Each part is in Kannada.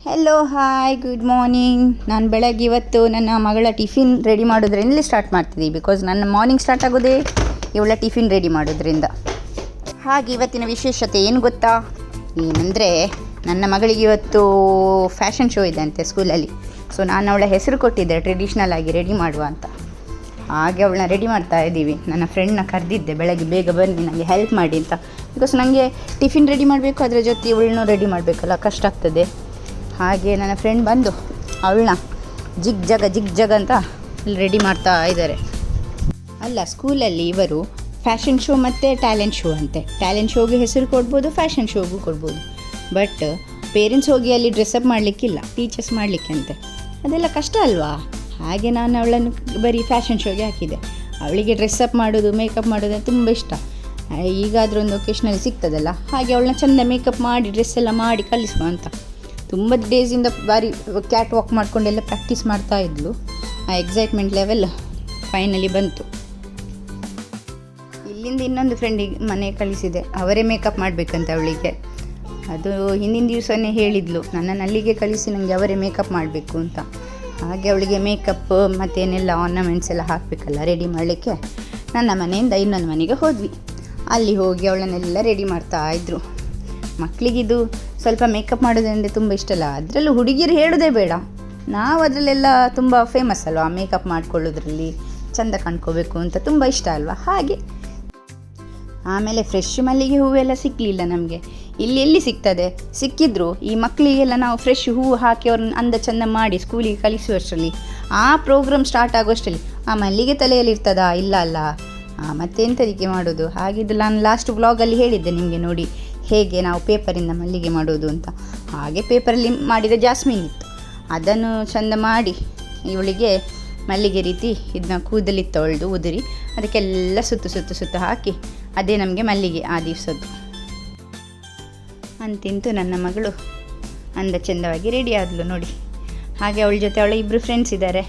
Hello hi good morning. ನಾನು ಬೆಳಗ್ಗೆ ಇವತ್ತು ನನ್ನ ಮಗಳ ಟಿಫಿನ್ ರೆಡಿ ಮಾಡೋದ್ರಿಂದಲೇ ಸ್ಟಾರ್ಟ್ ಮಾಡ್ತಿದ್ದೀವಿ. ಬಿಕಾಸ್ ನನ್ನ ಮಾರ್ನಿಂಗ್ ಸ್ಟಾರ್ಟ್ ಆಗೋದೇ ಇವಳ ಟಿಫಿನ್ ರೆಡಿ ಮಾಡೋದ್ರಿಂದ. ಹಾಗೆ ಇವತ್ತಿನ ವಿಶೇಷತೆ ಏನು ಗೊತ್ತಾ? ಏನಂದರೆ ನನ್ನ ಮಗಳಿಗೆ ಇವತ್ತು ಫ್ಯಾಷನ್ ಶೋ ಇದೆ ಅಂತೆ ಸ್ಕೂಲಲ್ಲಿ. ಸೊ ನಾನು ಅವಳ ಹೆಸರು ಕೊಟ್ಟಿದ್ದೆ ಟ್ರೆಡಿಷ್ನಲ್ ಆಗಿ ರೆಡಿ ಮಾಡುವ ಅಂತ. ಹಾಗೆ ಅವಳನ್ನ ರೆಡಿ ಮಾಡ್ತಾ ಇದ್ದೀವಿ. ನನ್ನ ಫ್ರೆಂಡ್ನ ಕರೆದಿದ್ದೆ ಬೆಳಗ್ಗೆ ಬೇಗ ಬನ್ನಿ ನನಗೆ ಹೆಲ್ಪ್ ಮಾಡಿ ಅಂತ. ಬಿಕಾಸ್ ನನಗೆ ಟಿಫಿನ್ ರೆಡಿ ಮಾಡಬೇಕು, ಅದರ ಜೊತೆ ಇವಳನ್ನೂ ರೆಡಿ ಮಾಡಬೇಕಲ್ಲ, ಕಷ್ಟ ಆಗ್ತದೆ. ಹಾಗೆ ನನ್ನ ಫ್ರೆಂಡ್ ಬಂದು ಅವಳನ್ನ ಜಿಗ್ ಜಗ ಅಂತ ರೆಡಿ ಮಾಡ್ತಾ ಇದ್ದಾರೆ. ಅಲ್ಲ, ಸ್ಕೂಲಲ್ಲಿ ಇವರು ಫ್ಯಾಷನ್ ಶೋ ಮತ್ತು ಟ್ಯಾಲೆಂಟ್ ಶೋ ಅಂತೆ. ಟ್ಯಾಲೆಂಟ್ ಶೋಗೆ ಹೆಸರು ಕೊಡ್ಬೋದು, ಫ್ಯಾಷನ್ ಶೋಗೂ ಕೊಡ್ಬೋದು. ಬಟ್ ಪೇರೆಂಟ್ಸ್ ಹೋಗಿ ಅಲ್ಲಿ ಡ್ರೆಸ್ಅಪ್ ಮಾಡಲಿಕ್ಕಿಲ್ಲ, ಟೀಚರ್ಸ್ ಮಾಡಲಿಕ್ಕೆ ಅಂತೆ. ಅದೆಲ್ಲ ಕಷ್ಟ ಅಲ್ವಾ? ಹಾಗೆ ನಾನು ಅವಳನ್ನು ಬರೀ ಫ್ಯಾಷನ್ ಶೋಗೆ ಹಾಕಿದ್ದೆ. ಅವಳಿಗೆ ಡ್ರೆಸ್ಅಪ್ ಮಾಡೋದು, ಮೇಕಪ್ ಮಾಡೋದು ತುಂಬ ಇಷ್ಟ. ಈಗಾದರೂ ಒಂದು ಒಕೇಶ್ನಲ್ಲಿ ಸಿಗ್ತದಲ್ಲ, ಹಾಗೆ ಅವಳನ್ನ ಚೆಂದ ಮೇಕಪ್ ಮಾಡಿ ಡ್ರೆಸ್ ಎಲ್ಲ ಮಾಡಿ ಕಲಿಸುವ ಅಂತ. ತುಂಬ ಡೇಸಿಂದ ಬಾರಿ ಕ್ಯಾಟ್ ವಾಕ್ ಮಾಡ್ಕೊಂಡೆಲ್ಲ ಪ್ರಾಕ್ಟೀಸ್ ಮಾಡ್ತಾ ಇದ್ಲು. ಆ ಎಕ್ಸೈಟ್ಮೆಂಟ್ ಲೆವೆಲ್ ಫೈನಲಿ ಬಂತು. ಇಲ್ಲಿಂದ ಇನ್ನೊಂದು ಫ್ರೆಂಡಿಗೆ ಮನೆ ಕಳಿಸಿದೆ, ಅವರೇ ಮೇಕಪ್ ಮಾಡಬೇಕಂತ ಅವಳಿಗೆ. ಅದು ಹಿಂದಿನ ದಿವಸನೇ ಹೇಳಿದ್ಲು, ನನ್ನನ್ನು ಅಲ್ಲಿಗೆ ಕಳಿಸಿ ನನಗೆ ಅವರೇ ಮೇಕಪ್ ಮಾಡಬೇಕು ಅಂತ. ಹಾಗೆ ಅವಳಿಗೆ ಮೇಕಪ್ ಮತ್ತೇನೆಲ್ಲ ಆರ್ನಮೆಂಟ್ಸ್ ಎಲ್ಲ ಹಾಕಬೇಕಲ್ಲ ರೆಡಿ ಮಾಡಲಿಕ್ಕೆ. ನನ್ನ ಮನೆಯಿಂದ ಇನ್ನೊಂದು ಮನೆಗೆ ಹೋದ್ವಿ. ಅಲ್ಲಿ ಹೋಗಿ ಅವಳನ್ನೆಲ್ಲ ರೆಡಿ ಮಾಡ್ತಾಯಿದ್ರು. ಮಕ್ಕಳಿಗಿದು ಸ್ವಲ್ಪ ಮೇಕಪ್ ಮಾಡೋದಂದರೆ ತುಂಬ ಇಷ್ಟ ಅಲ್ಲ. ಅದರಲ್ಲೂ ಹುಡುಗಿರು ಹೇಳೋದೇ ಬೇಡ, ನಾವು ಅದರಲ್ಲೆಲ್ಲ ತುಂಬ ಫೇಮಸ್ ಅಲ್ವಾ, ಮೇಕಪ್ ಮಾಡ್ಕೊಳ್ಳೋದ್ರಲ್ಲಿ ಚೆಂದ ಕಾಣ್ಕೋಬೇಕು ಅಂತ ತುಂಬ ಇಷ್ಟ ಅಲ್ವಾ. ಹಾಗೆ ಆಮೇಲೆ ಫ್ರೆಶ್ ಮಲ್ಲಿಗೆ ಹೂವೆಲ್ಲ ಸಿಕ್ಕಲಿಲ್ಲ ನಮಗೆ. ಇಲ್ಲಿ ಎಲ್ಲಿ ಸಿಗ್ತದೆ? ಸಿಕ್ಕಿದ್ರು ಈ ಮಕ್ಕಳಿಗೆಲ್ಲ ನಾವು ಫ್ರೆಶ್ ಹೂವು ಹಾಕಿ ಅವ್ರನ್ನ ಅಂದ ಚೆಂದ ಮಾಡಿ ಸ್ಕೂಲಿಗೆ ಕಲಿಸುವಷ್ಟರಲ್ಲಿ, ಆ ಪ್ರೋಗ್ರಾಮ್ ಸ್ಟಾರ್ಟ್ ಆಗೋಷ್ಟರಲ್ಲಿ ಆ ಮಲ್ಲಿಗೆ ತಲೆಯಲ್ಲಿ ಇರ್ತದಾ? ಇಲ್ಲ ಅಲ್ಲ. ಮತ್ತೆಂಥದಕ್ಕೆ ಮಾಡೋದು? ಹಾಗಿದ್ದು ನಾನು ಲಾಸ್ಟ್ ವ್ಲಾಗಲ್ಲಿ ಹೇಳಿದ್ದೆ ನಿಮಗೆ, ನೋಡಿ ಹೇಗೆ ನಾವು ಪೇಪರಿಂದ ಮಲ್ಲಿಗೆ ಮಾಡೋದು ಅಂತ. ಹಾಗೆ ಪೇಪರಲ್ಲಿ ಮಾಡಿದ ಜಾಸ್ಮಿನ್ ಇತ್ತು, ಅದನ್ನು ಚೆಂದ ಮಾಡಿ ಇವಳಿಗೆ ಮಲ್ಲಿಗೆ ರೀತಿ ಇದನ್ನ ಕೂದಲಿತ್ತು ಅವಳದು ಉದುರಿ, ಅದಕ್ಕೆಲ್ಲ ಸುತ್ತು ಹಾಕಿ ಅದೇ ನಮಗೆ ಮಲ್ಲಿಗೆ ಆ ದಿವಸದ್ದು. ಅಂತಿಂತು ನನ್ನ ಮಗಳು ಅಂದ ಚೆಂದವಾಗಿ ರೆಡಿ ಆದಳು ನೋಡಿ. ಹಾಗೆ ಅವಳ ಜೊತೆ ಅವಳ ಇಬ್ಬರು ಫ್ರೆಂಡ್ಸ್ ಇದ್ದಾರೆ,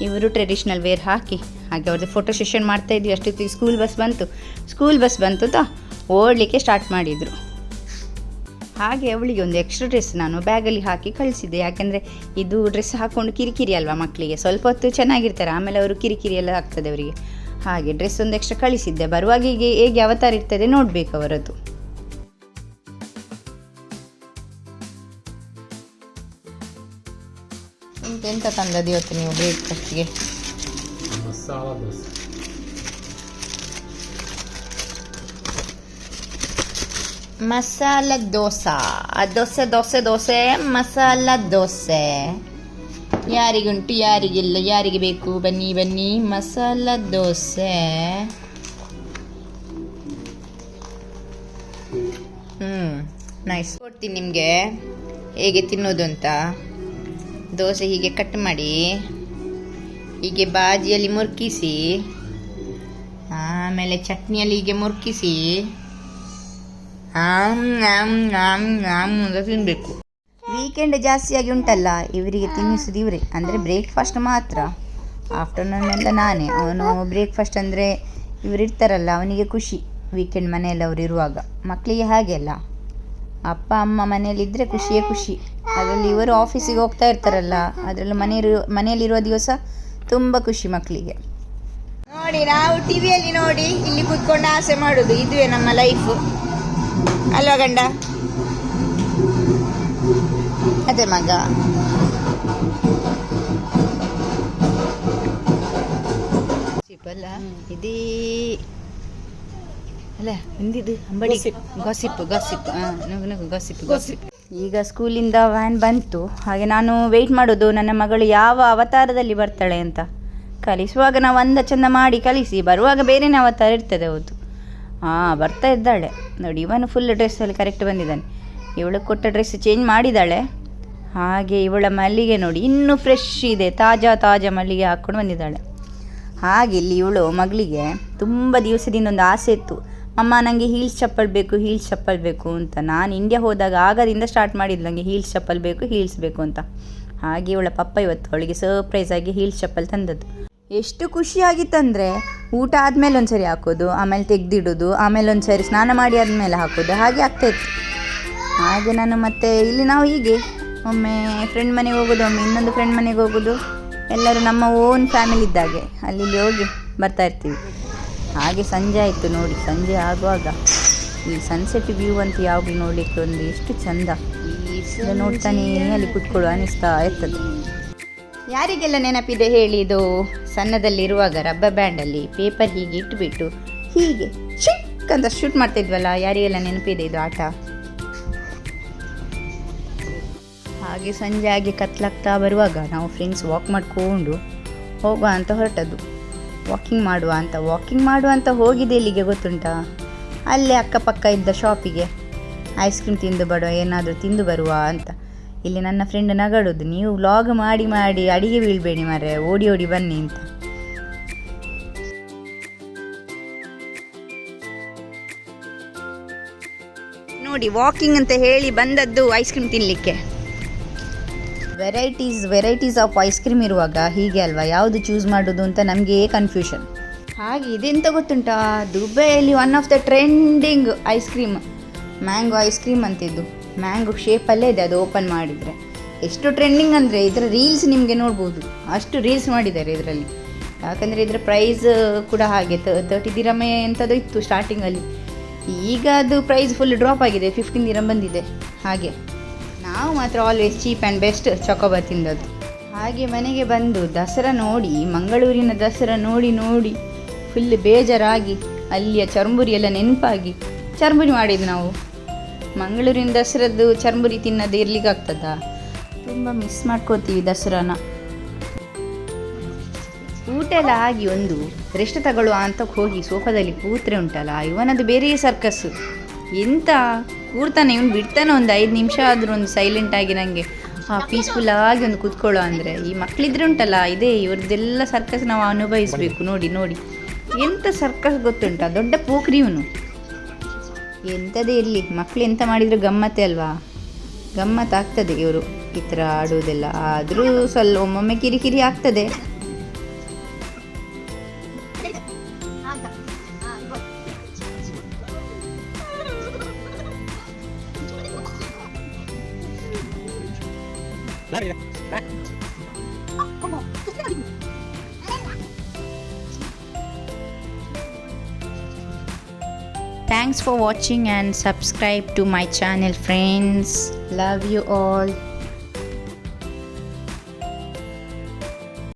ಇವರು ಟ್ರೆಡಿಷ್ನಲ್ ವೇರ್ ಹಾಕಿ ಹಾಗೆ ಅವ್ರದ್ದು ಫೋಟೋ ಸೆಷನ್ ಮಾಡ್ತಾಯಿದ್ವಿ. ಅಷ್ಟೊತ್ತಿಗೆ ಸ್ಕೂಲ್ ಬಸ್ ಬಂತು ಅಂತ ಓಡಲಿಕ್ಕೆ ಸ್ಟಾರ್ಟ್ ಮಾಡಿದರು. ಹಾಗೆ ಅವಳಿಗೆ ಒಂದು ಎಕ್ಸ್ಟ್ರಾ ಡ್ರೆಸ್ ನಾನು ಬ್ಯಾಗಲ್ಲಿ ಹಾಕಿ ಕಳಿಸಿದ್ದೆ. ಯಾಕೆಂದರೆ ಇದು ಡ್ರೆಸ್ ಹಾಕ್ಕೊಂಡು ಕಿರಿಕಿರಿ ಅಲ್ವಾ ಮಕ್ಕಳಿಗೆ, ಸ್ವಲ್ಪ ಹೊತ್ತು ಚೆನ್ನಾಗಿರ್ತಾರೆ, ಆಮೇಲೆ ಅವರು ಕಿರಿಕಿರಿ ಎಲ್ಲ ಆಗ್ತದೆ ಅವರಿಗೆ. ಹಾಗೆ ಡ್ರೆಸ್ ಒಂದು ಎಕ್ಸ್ಟ್ರಾ ಕಳಿಸಿದ್ದೆ. ಬರುವಾಗ ಹೇಗೆ ಅವತಾರ ಇರ್ತದೆ ನೋಡಬೇಕು ಅವರದ್ದು. ಎಂತ ತಂದದ್ದು ಇವತ್ತು ನೀವು ಬ್ರೇಕ್ಫಾಸ್ಟ್ಗೆ? ಮಸಾಲ ದೋಸೆ ಮಸಾಲ ದೋಸೆ. ಯಾರಿಗುಂಟು ಯಾರಿಗಿಲ್ಲ, ಯಾರಿಗೆ ಬೇಕು ಬನ್ನಿ ಮಸಾಲ ದೋಸೆ. ನೈಸ್. ಕೊಡ್ತೀನಿ ನಿಮಗೆ ಹೇಗೆ ತಿನ್ನೋದು ಅಂತ. ದೋಸೆ ಹೀಗೆ ಕಟ್ ಮಾಡಿ, ಹೀಗೆ ಬಾಜಿಯಲ್ಲಿ ಮುರ್ಕಿಸಿ, ಆಮೇಲೆ ಚಟ್ನಿಯಲ್ಲಿ ಹೀಗೆ ಮುರ್ಕಿಸಿ ತಿನ್ನಬೇಕು. ವೀಕೆಂಡ್ ಜಾಸ್ತಿಯಾಗಿ ಉಂಟಲ್ಲ, ಇವರಿಗೆ ತಿನ್ನಿಸೋದು ಇವರೇ. ಅಂದರೆ ಬ್ರೇಕ್ಫಾಸ್ಟ್ ಮಾತ್ರ, ಆಫ್ಟರ್ನೂನ್ ಎಲ್ಲ ನಾನೇ. ಅವನು ಬ್ರೇಕ್ಫಾಸ್ಟ್ ಅಂದರೆ ಇವರು ಇರ್ತಾರಲ್ಲ ಅವನಿಗೆ ಖುಷಿ. ವೀಕೆಂಡ್ ಮನೆಯಲ್ಲಿ ಅವರು ಇರುವಾಗ ಮಕ್ಕಳಿಗೆ ಹಾಗೆ ಅಲ್ಲ, ಅಪ್ಪ ಅಮ್ಮ ಮನೆಯಲ್ಲಿದ್ದರೆ ಖುಷಿಯೇ ಖುಷಿ. ಅದರಲ್ಲಿ ಇವರು ಆಫೀಸಿಗೆ ಹೋಗ್ತಾ ಇರ್ತಾರಲ್ಲ, ಅದರಲ್ಲೂ ಮನೆಯಲ್ಲಿರುವ ದಿವಸ ತುಂಬ ಖುಷಿ ಮಕ್ಕಳಿಗೆ. ನೋಡಿ, ನಾವು ಟಿವಿಯಲ್ಲಿ ನೋಡಿ ಇಲ್ಲಿ ಕೂತ್ಕೊಂಡು ಆಸೆ ಮಾಡೋದು, ಇದುವೇ ನಮ್ಮ ಲೈಫು ಅಲ್ವಾ ಗಂಡ? ಅದೇ ಮಗ. ಅಲ್ಲ ಇದೇ ಅಲ್ಲ ಹಿಂದಿದ್ದು ಅಂಬಡಿ ಗಾಸಿಪ್. ಈಗ ಸ್ಕೂಲಿಂದ ವ್ಯಾನ್ ಬಂತು. ಹಾಗೆ ನಾನು ವೆಯ್ಟ್ ಮಾಡೋದು ನನ್ನ ಮಗಳು ಯಾವ ಅವತಾರದಲ್ಲಿ ಬರ್ತಾಳೆ ಅಂತ. ಕಲಿಸುವಾಗ ನಾವು ಅಂದ ಚೆಂದ ಮಾಡಿ ಕಲಿಸಿ, ಬರುವಾಗ ಬೇರೆನೇ ಅವತಾರ ಇರ್ತದೆ. ಹೌದು, ಬರ್ತಾ ಇದ್ದಾಳೆ ನೋಡಿ. ಇವನು ಫುಲ್ ಡ್ರೆಸ್ಸಲ್ಲಿ ಕರೆಕ್ಟ್ ಬಂದಿದ್ದಾನೆ. ಇವಳು ಕೊಟ್ಟ ಡ್ರೆಸ್ ಚೇಂಜ್ ಮಾಡಿದ್ದಾಳೆ. ಹಾಗೆ ಇವಳ ಮಲ್ಲಿಗೆ ನೋಡಿ ಇನ್ನೂ ಫ್ರೆಶ್ ಇದೆ, ತಾಜಾ ಮಲ್ಲಿಗೆ ಹಾಕ್ಕೊಂಡು ಬಂದಿದ್ದಾಳೆ. ಹಾಗೆ ಇಲ್ಲಿ ಇವಳು ಮಗಳಿಗೆ ತುಂಬ ದಿವಸದಿಂದ ಒಂದು ಆಸೆ ಇತ್ತು, ಅಮ್ಮ ನನಗೆ ಹೀಲ್ಸ್ ಚಪ್ಪಲ್ ಬೇಕು ಅಂತ. ನಾನು ಇಂಡಿಯಾ ಹೋದಾಗ ಆಗದಿಂದ ಸ್ಟಾರ್ಟ್ ಮಾಡಿದ್ದು ನನಗೆ ಹೀಲ್ಸ್ ಬೇಕು ಅಂತ. ಹಾಗೆ ಇವಳ ಪಪ್ಪ ಇವತ್ತು ಅವಳಿಗೆ ಸರ್ಪ್ರೈಸ್ ಆಗಿ ಹೀಲ್ಸ್ ಚಪ್ಪಲ್ ತಂದದ್ದು. ಎಷ್ಟು ಖುಷಿಯಾಗಿತ್ತಂದರೆ, ಊಟ ಆದಮೇಲೆ ಒಂದ್ಸರಿ ಹಾಕೋದು, ಆಮೇಲೆ ತೆಗೆದಿಡೋದು, ಆಮೇಲೆ ಒಂದ್ಸರಿ ಸ್ನಾನ ಮಾಡಿ ಆದಮೇಲೆ ಹಾಕೋದು, ಹಾಗೆ ಆಗ್ತಾಯಿತ್ತು. ಹಾಗೆ ನಾನು ಮತ್ತೆ ಇಲ್ಲಿ ನಾವು ಹೀಗೆ ಒಮ್ಮೆ ಫ್ರೆಂಡ್ ಮನೆಗೆ ಹೋಗೋದು, ಒಮ್ಮೆ ಇನ್ನೊಂದು ಫ್ರೆಂಡ್ ಮನೆಗೆ ಹೋಗೋದು. ಎಲ್ಲರೂ ನಮ್ಮ ಓನ್ ಫ್ಯಾಮಿಲಿ ಇದ್ದಾಗೆ ಅಲ್ಲಿ ಹೋಗಿ ಬರ್ತಾ ಇರ್ತೀವಿ. ಹಾಗೆ ಸಂಜೆ ಆಯಿತು ನೋಡಿ. ಸಂಜೆ ಆಗುವಾಗ ಈ ಸನ್ಸೆಟ್ ವ್ಯೂ ಅಂತ ಯಾವಾಗಲೂ ನೋಡಲಿಕ್ಕೆ ಒಂದು ಎಷ್ಟು ಚಂದ. ನೋಡ್ತಾನೇ ಅಲ್ಲಿ ಕೂತ್ಕೊಳ್ಳು ಅನಿಸ್ತಾ ಇರ್ತದೆ. ಯಾರಿಗೆಲ್ಲ ನೆನಪಿದೆ ಹೇಳಿ, ಇದು ಸಣ್ಣದಲ್ಲಿರುವಾಗ ರಬ್ಬರ್ ಬ್ಯಾಂಡಲ್ಲಿ ಪೇಪರ್ ಹೀಗೆ ಇಟ್ಬಿಟ್ಟು ಹೀಗೆ ಚಿಕ್ ಅಂತ ಶೂಟ್ ಮಾಡ್ತಿದ್ವಲ್ಲ, ಯಾರಿಗೆಲ್ಲ ನೆನಪಿದೆ ಇದು ಆಟ? ಹಾಗೆ ಸಂಜೆ ಆಗಿ ಕತ್ಲಾಗ್ತಾ ಬರುವಾಗ ನಾವು ಫ್ರೆಂಡ್ಸ್ ವಾಕ್ ಮಾಡಿಕೊಂಡು ಹೋಗುವ ಅಂತ ಹೊರಟದ್ದು. ವಾಕಿಂಗ್ ಮಾಡುವ ಅಂತ ಹೋಗಿದೆ. ಇಲ್ಲಿಗೆ ಗೊತ್ತುಂಟಾ, ಅಲ್ಲೇ ಅಕ್ಕಪಕ್ಕ ಇದ್ದ ಶಾಪಿಗೆ ಐಸ್ ಕ್ರೀಮ್ ತಿಂದು ಬರುವ, ಏನಾದರೂ ತಿಂದು ಬರುವ ಅಂತ. ಇಲ್ಲಿ ನನ್ನ ಫ್ರೆಂಡ್ ನಗಡೋದು, ನೀವು ವ್ಲಾಗ್ ಮಾಡಿ ಮಾಡಿ ಅಡಿಗೆ ಬೀಳಬೇಡಿ ಮಾರ್ರೆ, ಓಡಿ ಓಡಿ ಬನ್ನಿ ಅಂತ. ನೋಡಿ, ವಾಕಿಂಗ್ ಅಂತ ಹೇಳಿ ಬಂದದ್ದು ಐಸ್ ಕ್ರೀಮ್ ತಿನ್ನಲಿಕ್ಕೆ. ವೆರೈಟೀಸ್ ಆಫ್ ಐಸ್ ಕ್ರೀಮ್ ಇರುವಾಗ ಹೀಗೆ ಅಲ್ವಾ, ಯಾವುದು ಚೂಸ್ ಮಾಡೋದು ಅಂತ ನಮಗೆ ಕನ್ಫ್ಯೂಷನ್. ಹಾಗೆ ಇದೆಂತ ಗೊತ್ತುಂಟಾ, ದುಬೈಯಲ್ಲಿ one of the trending ice cream mango ice cream ಅಂತಿದ್ದು. ಮ್ಯಾಂಗೋ ಶೇಪಲ್ಲೇ ಇದೆ ಅದು. ಓಪನ್ ಮಾಡಿದರೆ ಎಷ್ಟು ಟ್ರೆಂಡಿಂಗ್ ಅಂದರೆ ಇದರ ರೀಲ್ಸ್ ನಿಮಗೆ ನೋಡ್ಬೋದು, ಅಷ್ಟು ರೀಲ್ಸ್ ಮಾಡಿದ್ದಾರೆ ಇದರಲ್ಲಿ. ಯಾಕಂದರೆ ಇದರ ಪ್ರೈಸ್ ಕೂಡ ಹಾಗೆ 30 ದಿರಮೆ ಎಂಥದ್ದು ಇತ್ತು ಸ್ಟಾರ್ಟಿಂಗಲ್ಲಿ. ಈಗ ಅದು ಪ್ರೈಸ್ ಫುಲ್ ಡ್ರಾಪ್ ಆಗಿದೆ, 15 ದಿರಮ್ ಬಂದಿದೆ. ಹಾಗೆ ನಾವು ಮಾತ್ರ always cheap and best chocobar ತಿಂದದ್ದು. ಹಾಗೆ ಮನೆಗೆ ಬಂದು ದಸರಾ ನೋಡಿ, ಮಂಗಳೂರಿನ ದಸರಾ ನೋಡಿ ಫುಲ್ ಬೇಜಾರಾಗಿ ಅಲ್ಲಿಯ ಚರ್ಮುರಿ ಎಲ್ಲ ನೆನಪಾಗಿ ಚರ್ಮುರಿ ಮಾಡಿದ್ದು ನಾವು. ಮಂಗಳೂರಿನ ದಸರದ್ದು ಚರ್ಮುರಿ ತಿನ್ನೋದು ಇರ್ಲಿಕ್ಕಾಗ್ತದಾ? ತುಂಬ ಮಿಸ್ ಮಾಡ್ಕೋತೀವಿ ದಸರಾನ. ಊಟ ಎಲ್ಲ ಆಗಿ ಒಂದು ರೆಸ್ಟ್ ತಗೊಳ್ಳುವ ಅಂತ ಹೋಗಿ ಸೋಫಾದಲ್ಲಿ ಕೂತ್ರೆ ಉಂಟಲ್ಲ, ಇವನದು ಬೇರೆ ಸರ್ಕಸ್ಸು. ಎಂತ ಕೂರ್ತಾನೆ ಇವನು, ಬಿಡ್ತಾನೆ ಒಂದು 5 ನಿಮಿಷ ಆದರೂ ಒಂದು ಸೈಲೆಂಟಾಗಿ ನನಗೆ ಪೀಸ್ಫುಲ್ಲಾಗಿ ಒಂದು ಕೂತ್ಕೊಳ್ಳೋ ಅಂದರೆ. ಈ ಮಕ್ಕಳಿದ್ರೆ ಉಂಟಲ್ಲ, ಇದೇ ಇವ್ರದ್ದೆಲ್ಲ ಸರ್ಕಸ್ ನಾವು ಅನುಭವಿಸಬೇಕು. ನೋಡಿ ಎಂಥ ಸರ್ಕಸ್ ಗೊತ್ತುಂಟ, ದೊಡ್ಡ ಪೋಖ್ರಿ ಇವನು. ಎಂಥದೇ ಇರಲಿ, ಮಕ್ಕಳು ಎಂತ ಮಾಡಿದರೂ ಗಮ್ಮತ್ತೇ ಅಲ್ವಾ, ಗಮ್ಮತ್ತಾಗ್ತದೆ ಇವರು ಈ ಥರ ಆಡೋದೆಲ್ಲ. ಆದರೂ ಸ್ವಲ್ಪ ಒಮ್ಮೊಮ್ಮೆ ಕಿರಿಕಿರಿ ಆಗ್ತದೆ. Thanks for watching and subscribe to my channel, friends. Love you all.